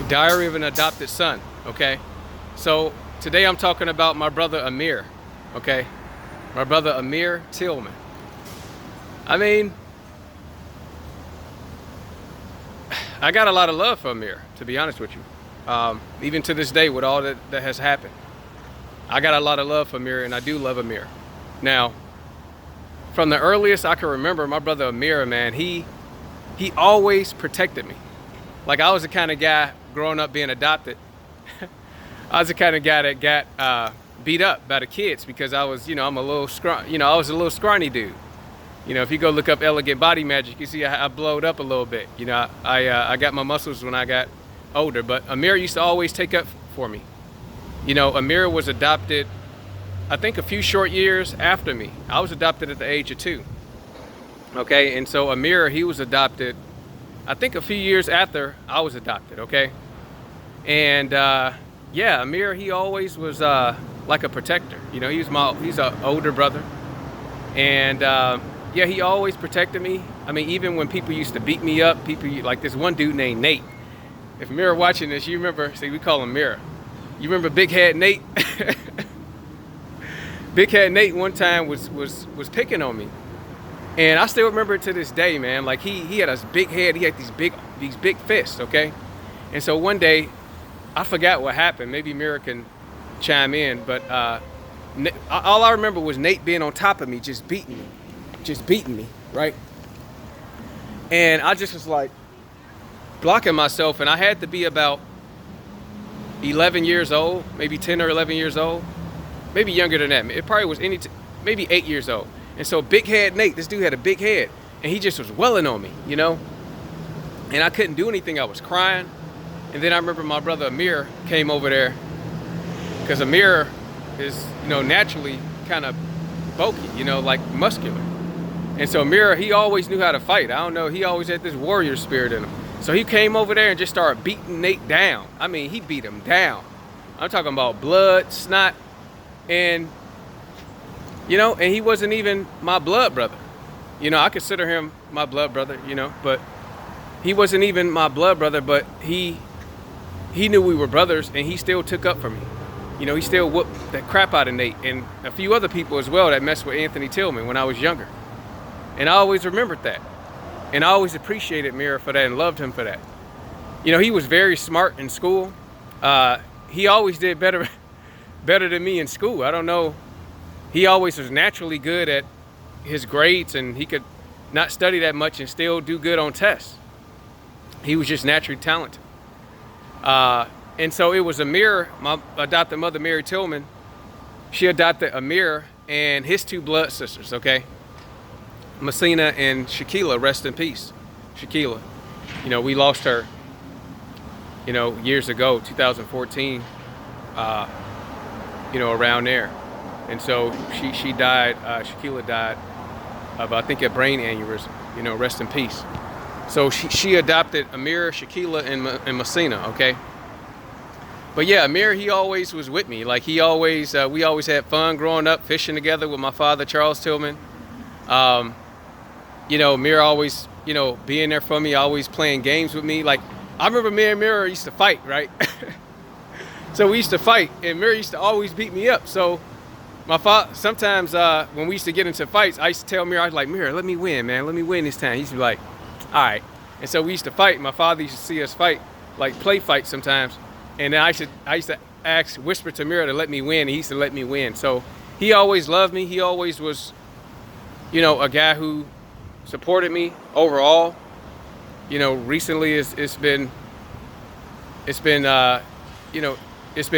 Diary of an Adopted Son, okay? So today I'm talking about my brother Ameer, okay? My brother Ameer Tillman. I mean, I got a lot of love for Ameer, to be honest with you. Even to this day, with all that has happened, I got a lot of love for Ameer, and I do love Ameer. Now, from the earliest I can remember, my brother Ameer, man, he always protected me. Like, I was the kind of guy growing up being adopted. I was the kind of guy that got beat up by the kids because I was, I'm a little I was a little scrawny dude. If you go look up Elegant Body Magic, you see I blowed up a little bit. I got my muscles when I got older, but Ameer used to always take up for me. Ameer was adopted, I think, a few short years after me. I was adopted at the age of 2. Okay, and so Ameer, he was adopted, I think, a few years after I was adopted, okay? And yeah, Ameer, he always was like a protector. He's an older brother. And yeah, he always protected me. I mean, even when people used to beat me up, like this one dude named Nate. If Ameer watching this, you remember, see, we call him Ameer. You remember Big Head Nate? Big Head Nate one time was picking on me. And I still remember it to this day, man. Like, he had a big head, he had these big fists, okay? And so one day, I forgot what happened. Maybe Ameer can chime in, but all I remember was Nate being on top of me, just beating me, right? And I just was like blocking myself, and I had to be about 11 years old, maybe 10 or 11 years old, maybe younger than that. It probably was maybe 8 years old. And so Big Head Nate, this dude had a big head, and he just was welling on me, and I couldn't do anything. I was crying. And then I remember my brother Ameer came over there, because Ameer is, naturally kind of bulky, like muscular. And so Ameer, he always knew how to fight. I don't know, he always had this warrior spirit in him. So he came over there and just started beating Nate down. I mean, he beat him down. I'm talking about blood, snot, and, and he wasn't even my blood brother. I consider him my blood brother, but he wasn't even my blood brother, but he knew we were brothers, and he still took up for me. He still whooped the crap out of Nate and a few other people as well that messed with Anthony Tillman when I was younger. And I always remembered that. And I always appreciated Ameer for that and loved him for that. He was very smart in school. He always did better than me in school. I don't know. He always was naturally good at his grades, and he could not study that much and still do good on tests. He was just naturally talented. And so it was Ameer, my adopted mother, Ameer Tillman. She adopted Ameer and his 2 blood sisters, okay? Messina and Shaquilla, rest in peace. Shaquilla. We lost her, years ago, 2014, around there. And so she died, Shaquilla died of, I think, a brain aneurysm, rest in peace. So she adopted Ameer, Shaquilla, and Messina, okay? But yeah, Ameer, he always was with me. Like, we always had fun growing up, fishing together with my father, Charles Tillman. Ameer always, being there for me, always playing games with me. Like, I remember me and Ameer used to fight, right? So we used to fight, and Ameer used to always beat me up. So my father, sometimes when we used to get into fights, I used to tell Ameer, I was like, Ameer, let me win, man. Let me win this time. He used to be like, all right. And so we used to fight. My father used to see us fight, like play fight sometimes. And then I used to whisper to Ameer to let me win. And he used to let me win. So he always loved me. He always was, a guy who supported me overall. Recently it's been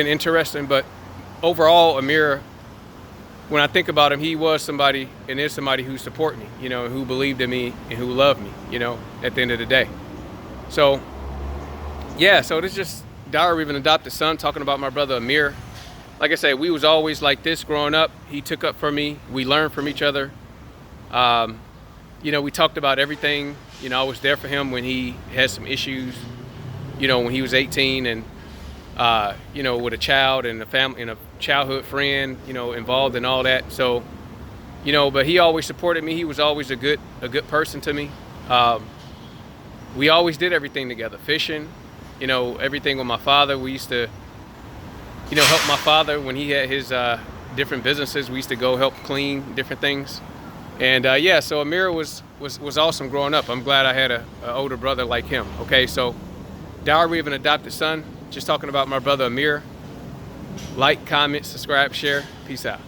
interesting, but overall, Ameer, when I think about him, he was somebody and is somebody who supported me, who believed in me and who loved me, at the end of the day. So yeah, so this is just Diary of an Adopted Son, talking about my brother Ameer. Like I said, we was always like this growing up. He took up for me. We learned from each other. We talked about everything. I was there for him when he had some issues, when he was 18 and, with a child and a family and a childhood friend, involved in all that. So, but he always supported me. He was always a good person to me. We always did everything together, fishing, you know, everything with my father. We used to, you know, help my father when he had his different businesses. We used to go help clean different things. And yeah, so Ameer was awesome growing up. I'm glad I had an older brother like him. Okay, so Diary of an Adopted Son, just talking about my brother Ameer. Like, comment, subscribe, share. Peace out.